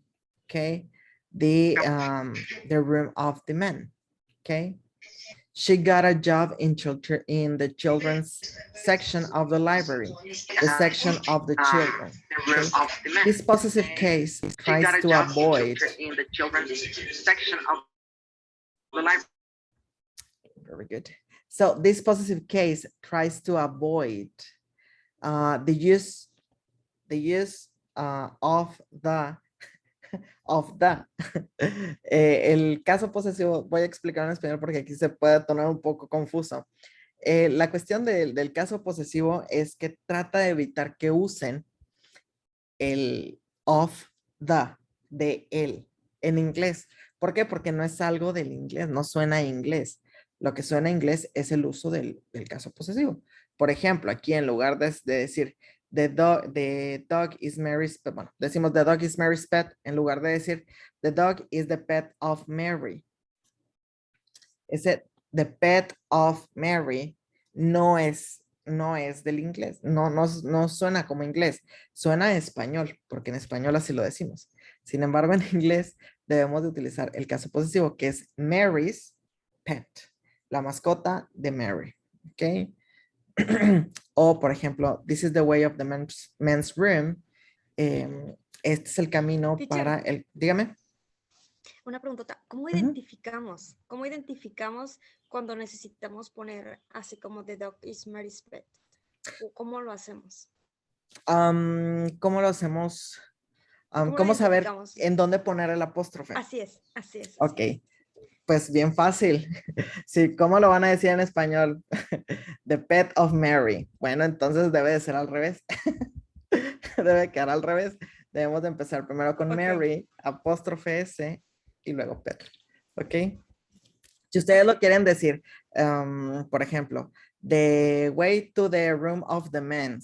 okay? The room of the men, okay? She got a job in the children's section of the library, the section of the children. Okay? This possessive case tries to avoid.
in the children's section of the library.
Very good. So this possessive case tries to avoid the use of the el caso posesivo, voy a explicar en español porque aquí se puede tornar un poco confuso. La cuestión del caso posesivo es que trata de evitar que usen el of the, de él, en inglés. ¿Por qué? Porque no es algo del inglés, no suena a inglés. Lo que suena a inglés es el uso del caso posesivo. Por ejemplo, aquí en lugar de decir the dog is Mary's pet, bueno, decimos the dog is Mary's pet, en lugar de decir the dog is the pet of Mary. Ese the pet of Mary no es del inglés, no suena como inglés, suena a español, porque en español así lo decimos. Sin embargo, en inglés debemos de utilizar el caso posesivo, que es Mary's pet, la mascota de Mary, ¿ok? O, por ejemplo, this is the way of the men's room. Este es el camino
Teacher.
para el... Dígame.
Una preguntota, ¿cómo
Ujú.
identificamos? ¿Cómo identificamos cuando necesitamos poner así como the dog is Mary's pet? ¿O ¿Cómo lo hacemos?
¿Cómo lo hacemos?
¿Cómo lo
¿Cómo saber
identificamos?
en dónde poner el apóstrofe?
Así es, así es.
Ok, pues bien fácil. Sí, ¿cómo lo van a decir en español? The pet of Mary. Bueno, entonces debe de ser al revés. Debe quedar al revés. Debemos de empezar primero con
Ok.
Mary, apóstrofe S y luego pet. ¿Ok? Si ustedes lo quieren decir, por ejemplo, the way to the room of the men,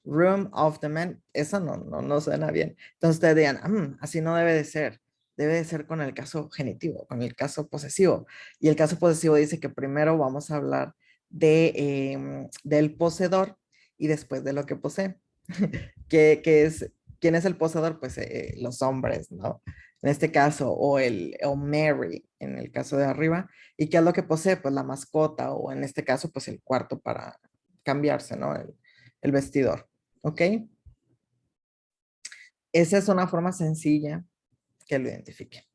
room of the men, eso no suena bien. Entonces ustedes digan, así no debe de ser. Debe de ser con el caso genitivo, con el caso posesivo. Y el caso posesivo dice que primero vamos a hablar del poseedor y después de lo que posee. ¿Quién es el poseedor? Pues los hombres, ¿no? En este caso, o Mary, en el caso de arriba. ¿Y qué es lo que posee? Pues la mascota, o en este caso, pues el cuarto para cambiarse, ¿no? El vestidor, ¿ok? Esa es una forma sencilla que lo identifique.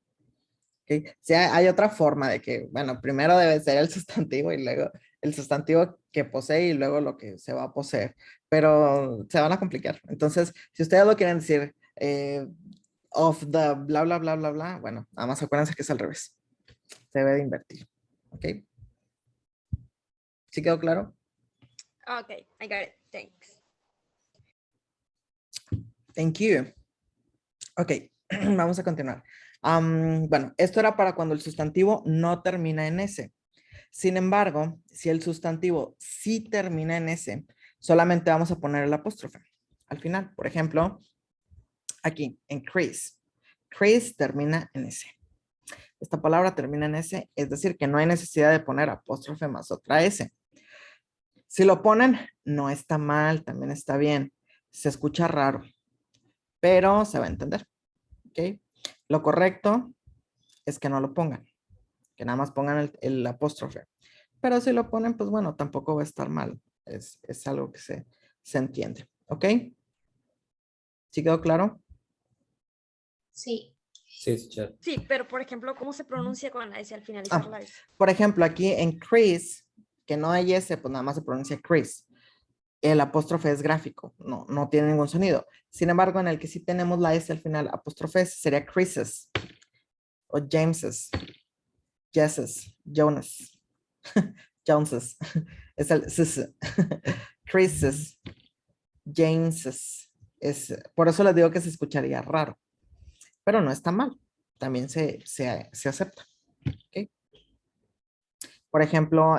¿Okay? Si hay otra forma de que, bueno, primero debe ser el sustantivo y luego el sustantivo que posee y luego lo que se va a poseer, pero se van a complicar. Entonces, si ustedes lo quieren decir of the bla, bla, bla, bla, bla, bueno, nada más acuérdense que es al revés. Se debe de invertir. ¿Ok? ¿Sí quedó claro?
Ok, I got it. Thanks.
Thank you. Ok, vamos a continuar. Bueno, esto era para cuando el sustantivo no termina en S. Sin embargo, si el sustantivo sí termina en S, solamente vamos a poner el apóstrofe al final. Por ejemplo, aquí en Chris. Chris termina en S. Esta palabra termina en S, es decir, que no hay necesidad de poner apóstrofe más otra S. Si lo ponen, no está mal, también está bien. Se escucha raro, pero se va a entender. ¿Ok? Lo correcto es que no lo pongan, que nada más pongan el apóstrofe. Pero si lo ponen, pues bueno, tampoco va a estar mal. Es algo que se entiende. ¿Ok? ¿Sí quedó claro?
Sí.
Sí, teacher.
Sí, pero por ejemplo, ¿cómo se pronuncia con la S al finalizar la S?
Por ejemplo, aquí en Chris, que no hay S, pues nada más se pronuncia Chris. El apóstrofe es gráfico, no tiene ningún sonido. Sin embargo, en el que sí tenemos la S al final, apóstrofe S, sería Chris's, o James's, Jess's, Jonas, Joneses. Es el ss. Chris's, James's. Por eso les digo que se escucharía raro, pero no está mal. También se acepta. ¿Okay? Por ejemplo,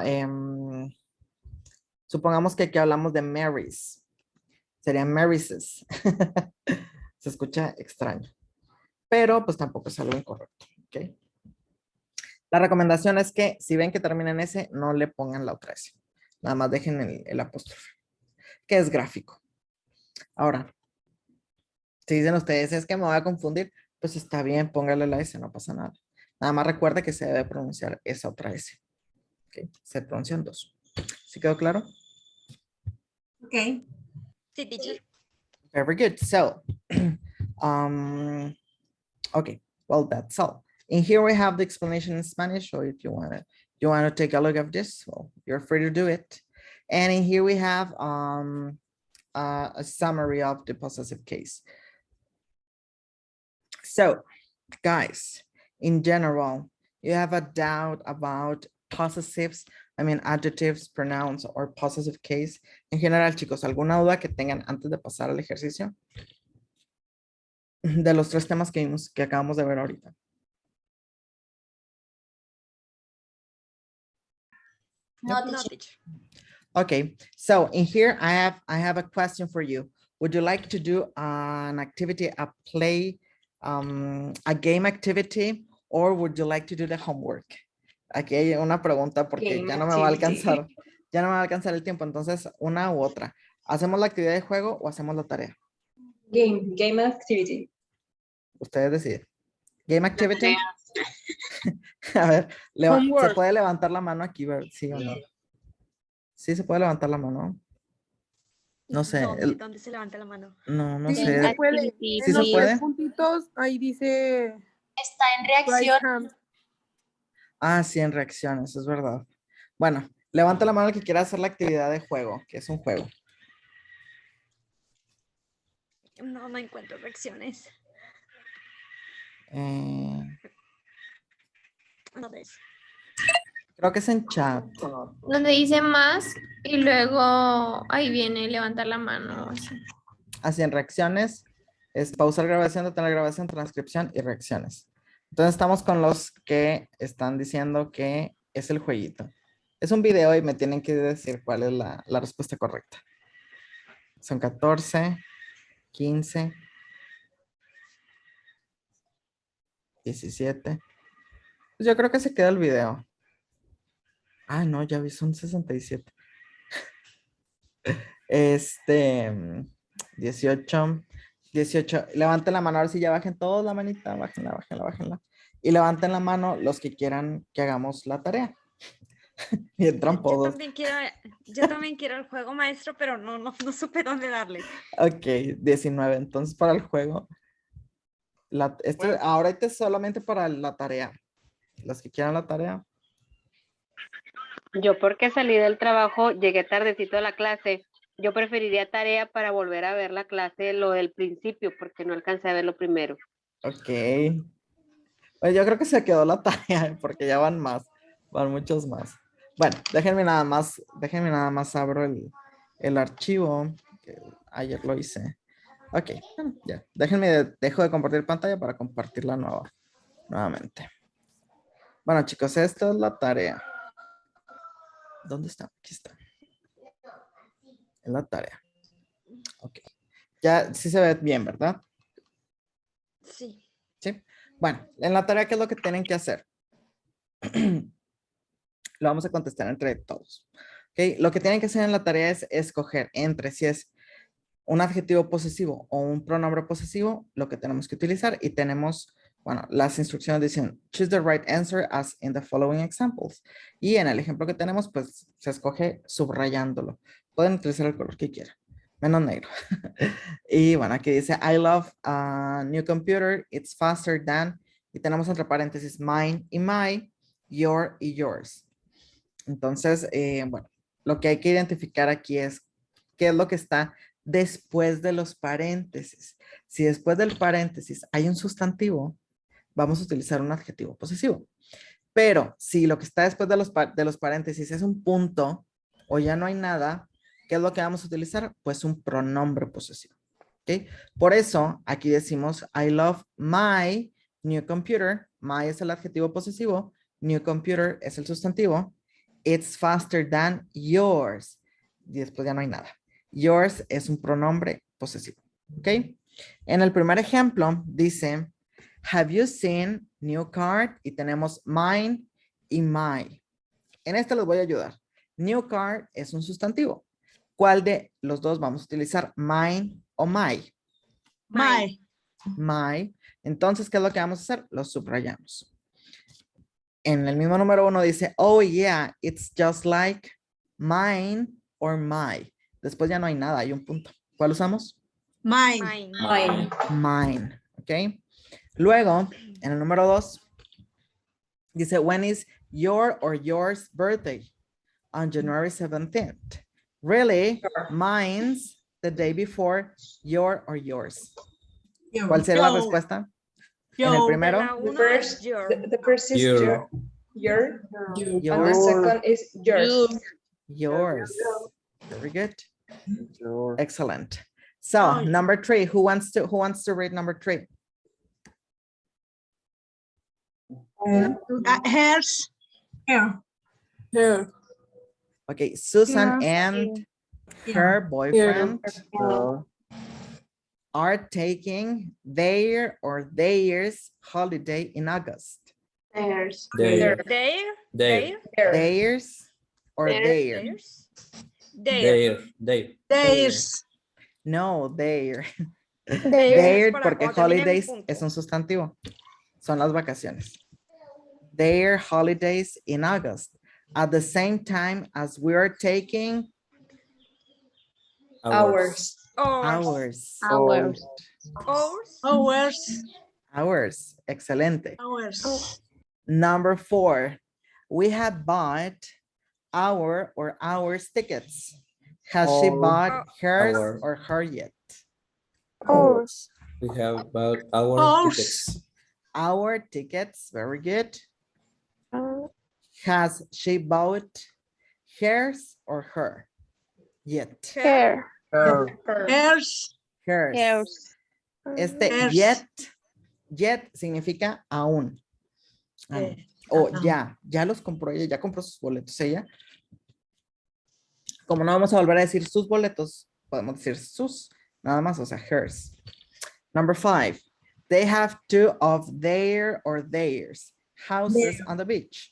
supongamos que aquí hablamos de Mary's. Serían Mary's. Se escucha extraño. Pero pues tampoco es algo incorrecto. ¿Okay? La recomendación es que si ven que termina en S, no le pongan la otra S. Nada más dejen el apóstrofe, que es gráfico. Ahora, si dicen ustedes, es que me voy a confundir, pues está bien, póngale la S, no pasa nada. Nada más recuerde que se debe pronunciar esa otra S. ¿Okay? Se pronuncian dos. ¿Sí quedó claro?
Okay.
Sí, teacher.
Very good. So, okay, well, that's all. And here we have the explanation in Spanish. So if you want to take a look at this, well, you're free to do it. And in here we have a summary of the possessive case. So, guys, in general, you have a doubt about possessives, I mean, adjectives, pronouns, or possessive case. En general, chicos, ¿alguna duda que tengan antes de pasar al ejercicio? De los tres temas que vimos, que acabamos de ver ahorita.
No,
No,
teacher.
teacher.
Okay, so in here I have a question for you. Would you like to do an activity, a play, a game activity, or would you like to do the homework? Aquí hay una pregunta porque
Game
ya no me va a
activity.
alcanzar, ya no me va a alcanzar el tiempo, entonces una u otra. ¿Hacemos la actividad de juego o hacemos la tarea?
Game activity.
Ustedes deciden. Game activity.
tarea.
A ver, se
Homework.
puede levantar la mano aquí, ¿verdad? Sí o no. Sí, se puede levantar la mano. No sé.
¿Dónde se levanta la mano?
No
Sí,
sé.
se puede.
Activity.
¿Sí
En
se
los
puede?
tres puntitos, ahí dice
Está en
right
reacción.
hand.
Ah, sí, en reacciones, es verdad. Bueno, levanta la mano el que quiera hacer la actividad de juego, que es un juego.
No encuentro reacciones. No ves.
Creo que es en chat.
Donde dice más y luego ahí viene levantar la mano. Así.
Así en reacciones es pausar grabación, detener grabación, transcripción y reacciones. Entonces estamos con los que están diciendo que es el jueguito. Es un video y me tienen que decir cuál es la respuesta correcta. Son 14, 15, 17. Pues yo creo que se queda el video. Ah, no, ya vi, son 67. 18. Levanten la mano, a ver si ya bajen todos la manita, bájenla. Y levanten la mano los que quieran que hagamos la tarea. Y entran
Yo
todos.
también quiero el juego, maestro, pero no supe dónde darle.
Ok, 19. Entonces para el juego. Ahorita es solamente para la tarea. Los que quieran la tarea.
Yo porque salí del trabajo, llegué tardecito a la clase. Yo preferiría tarea para volver a ver la clase, lo del principio, porque no alcancé a ver lo primero.
Ok. Pues yo creo que se quedó la tarea porque ya van más. Van muchos más. Bueno, déjenme nada más abro el archivo. Que ayer lo hice. Ok, ya. Dejo de compartir pantalla para compartirla nuevamente. Bueno, chicos, esta es la tarea. ¿Dónde está? Aquí está. Es la tarea. Ok. Ya sí se ve bien, ¿verdad?
Sí.
Sí. Bueno, en la tarea, ¿qué es lo que tienen que hacer? Lo vamos a contestar entre todos. Okay. Lo que tienen que hacer en la tarea es escoger entre si es un adjetivo posesivo o un pronombre posesivo, lo que tenemos que utilizar. Y tenemos, bueno, las instrucciones dicen, choose the right answer as in the following examples. Y en el ejemplo que tenemos, pues se escoge subrayándolo. Pueden utilizar el color que quieran. Menos negro. Y bueno, aquí dice, I love a new computer. It's faster than, y tenemos entre paréntesis, mine y my, your y yours. Entonces, bueno, lo que hay que identificar aquí es qué es lo que está después de los paréntesis. Si después del paréntesis hay un sustantivo, vamos a utilizar un adjetivo posesivo. Pero si lo que está después de los paréntesis es un punto o ya no hay nada, ¿qué es lo que vamos a utilizar? Pues un pronombre posesivo. ¿Ok? Por eso aquí decimos, I love my new computer. My es el adjetivo posesivo. New computer es el sustantivo. It's faster than yours. Y después ya no hay nada. Yours es un pronombre posesivo. ¿Ok? En el primer ejemplo dice, have you seen new card? Y tenemos mine y my. En este les voy a ayudar. New card es un sustantivo. ¿Cuál de los dos vamos a utilizar? Mine o my.
My.
My. Entonces, ¿qué es lo que vamos a hacer? Lo subrayamos. En el mismo número 1 dice, oh yeah, it's just like mine or my. Después ya no hay nada, hay un punto. ¿Cuál usamos?
Mine.
Mine.
Mine. ¿Ok? Luego, en el número 2, dice, when is your or yours birthday? On January 17th. Really? Mine's the day before your or yours. ¿Cuál sería la respuesta? En el
Yo.
primero,
La
The
uno
first,
es your.
the first is
Your.
your, and the
yours.
second is yours.
Yours. Very good. Excellent. So number 3, who wants to read number 3?
Hers. Here. Here.
Okay, Susan
Yes.
and her boyfriend are taking their or theirs holiday in August.
Theirs.
There.
Their.
There.
Theirs or their?
Theirs. Their.
There.
Theirs.
No, their.
There.
Their,
para
porque
cuando termine en
holidays
punto.
es un sustantivo. Son las vacaciones. Their holidays in August. At the same time as we are taking
Hours.
Ours.
ours.
Hours.
Ours.
Hours. Excelente.
Ours.
Number 4, we have bought our or ours tickets. Has she bought hers
our.
or her yet?
Hours.
We have about our
Ours.
tickets.
Our tickets, very good.
Uh,
Has she bought hers or her yet?
Hair.
Hers.
Hers. Este
Hers.
yet significa aún. O ya los compró ella, ya compró sus boletos ella. Como no vamos a volver a decir sus boletos, podemos decir sus, nada más, o sea, hers. Number 5, they have 2 of their or theirs houses on the beach.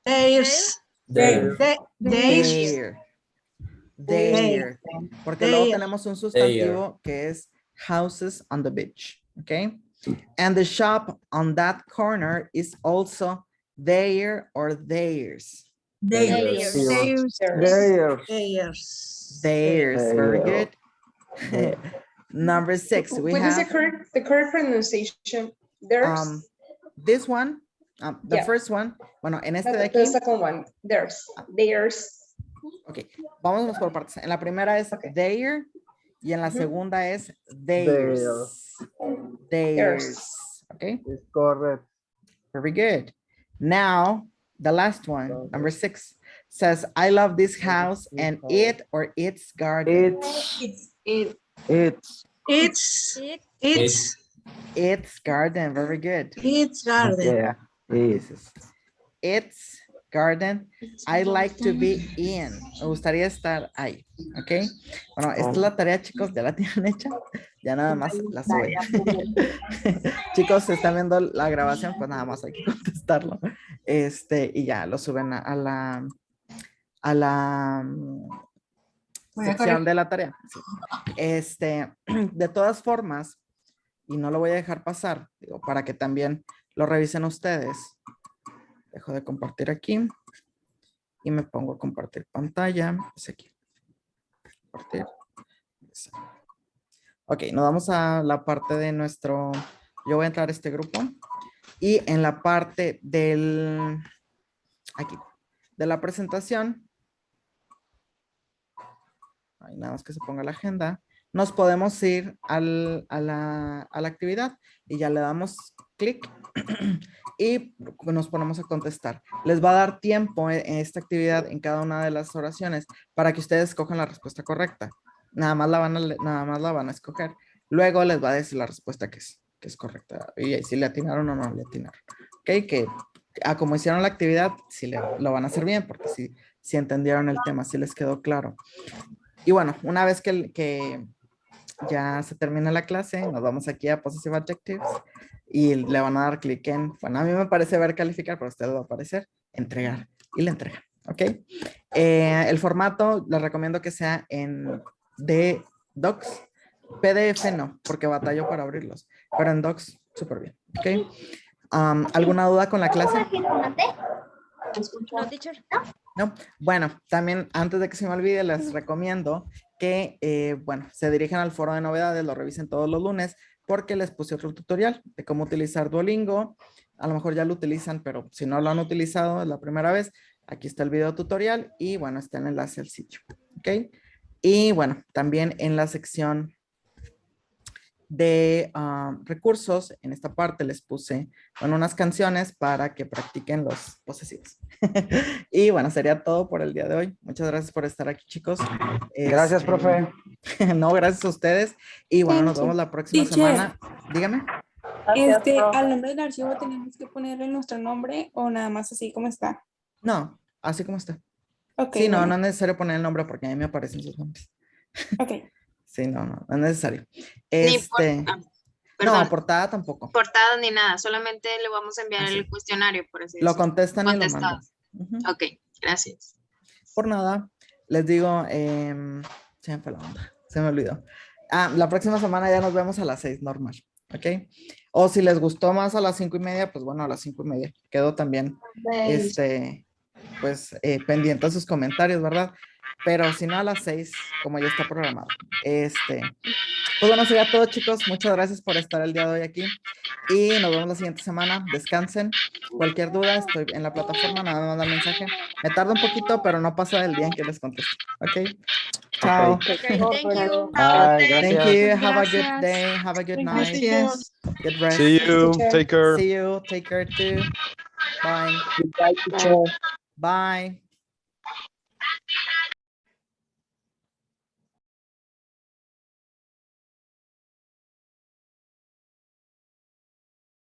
Theirs.
There.
Theirs.
Their. Porque luego
Their.
tenemos un sustantivo que es houses on the beach. Okay. And the shop on that corner is also their or theirs.
Theirs.
Theirs.
Theirs.
Theirs. Very good. Number 6, we
What is
have
the correct pronunciation? Theirs.
this one, the
Yeah.
first one. Bueno, en este de
The
aquí.
second one. Theirs. Theirs.
Ok, vamos por partes. En la primera es
Okay.
their y en la
Ujú.
segunda es theirs. Theirs. Ok,
Es correcto.
very good. Now, the last one, number 6, says, I love this house and it or its garden.
It's
Its garden, very good.
It's garden.
yeah.
Its garden. I like to be in. Me gustaría estar ahí. Ok. Bueno, esta es la tarea, chicos. Ya la tienen hecha. Ya nada más la suben. Chicos, se están viendo la grabación, pues nada más hay que contestarlo. Y ya lo suben a la sección de la tarea. Sí. De todas formas, y no lo voy a dejar pasar, digo, para que también lo revisen ustedes. Dejo de compartir aquí y me pongo a compartir pantalla. Es aquí. Compartir. necesario. Ok, nos vamos a la parte de nuestro, yo voy a entrar a este grupo y en la parte del, aquí, de la presentación, ahí nada más que se ponga la agenda, nos podemos ir a la actividad y ya le damos clic y nos ponemos a contestar. Les va a dar tiempo en esta actividad en cada una de las oraciones para que ustedes escojan la respuesta correcta. Nada más la van a escoger. Luego les va a decir la respuesta que es correcta. Y si le atinaron o no le atinaron. Ok, que como hicieron la actividad, sí lo van a hacer bien porque si entendieron el tema, si les quedó claro. Y bueno, una vez que ya se termina la clase, nos vamos aquí a Possessive Adjectives y le van a dar clic en, bueno, a mí me parece ver calificar, pero a usted le va a aparecer entregar y le entrega, ¿ok? El formato les recomiendo que sea de Docs, PDF no, porque batallo para abrirlos, pero en Docs, súper bien, ¿ok? ¿Alguna duda con la clase?
No, teacher.
No, bueno, también antes de que se me olvide, les recomiendo que, bueno, se dirijan al foro de novedades, lo revisen todos los lunes, porque les puse otro tutorial de cómo utilizar Duolingo. A lo mejor ya lo utilizan, pero si no lo han utilizado, es la primera vez. Aquí está el video tutorial y, bueno, está el enlace al sitio, ¿ok? Y, bueno, también en la sección de recursos, en esta parte les puse, bueno, unas canciones para que practiquen los posesivos. Y bueno, sería todo por el día de hoy. Muchas gracias por estar aquí, chicos.
Gracias, profe.
No, gracias a ustedes. Y bueno, nos vemos la próxima
Teacher.
semana. Dígame.
Al nombre del archivo tenemos que ponerle nuestro nombre o nada más así como está.
No, así como está.
Ok.
Sí, no,
bueno.
no es necesario poner el nombre porque a mí me aparecen sus nombres.
Ok.
Sí, no es necesario.
Ni por-
No,
perdón,
portada tampoco.
portada ni nada, solamente le vamos a enviar
Así.
el cuestionario, por así
Lo
decirlo.
contestan y lo
Contestado.
mandan. Ujú.
Ok, gracias.
Por nada, les digo, se me fue la onda, se me olvidó. La próxima semana ya nos vemos a las 6, normal, ¿ok? O si les gustó más a las 5:30, pues bueno, a las 5:30. Quedo también, pues, pendiente a sus comentarios, ¿verdad? Pero si no, a las 6, como ya está programado. Pues bueno, sería todo, chicos. Muchas gracias por estar el día de hoy aquí. Y nos vemos la siguiente semana. Descansen. Cualquier duda, estoy en la plataforma, nada más mandar mensaje. Me tarda un poquito, pero no pasa del día en que les contesto. Ok. Chao.
Great, thank you.
Bye,
Thank
gracias.
you. Have a good
Gracias.
day. Have a good night.
Gracias.
Good rest.
See you. Take care.
See you. Take care too. Bye.
Goodbye, teacher.
Bye.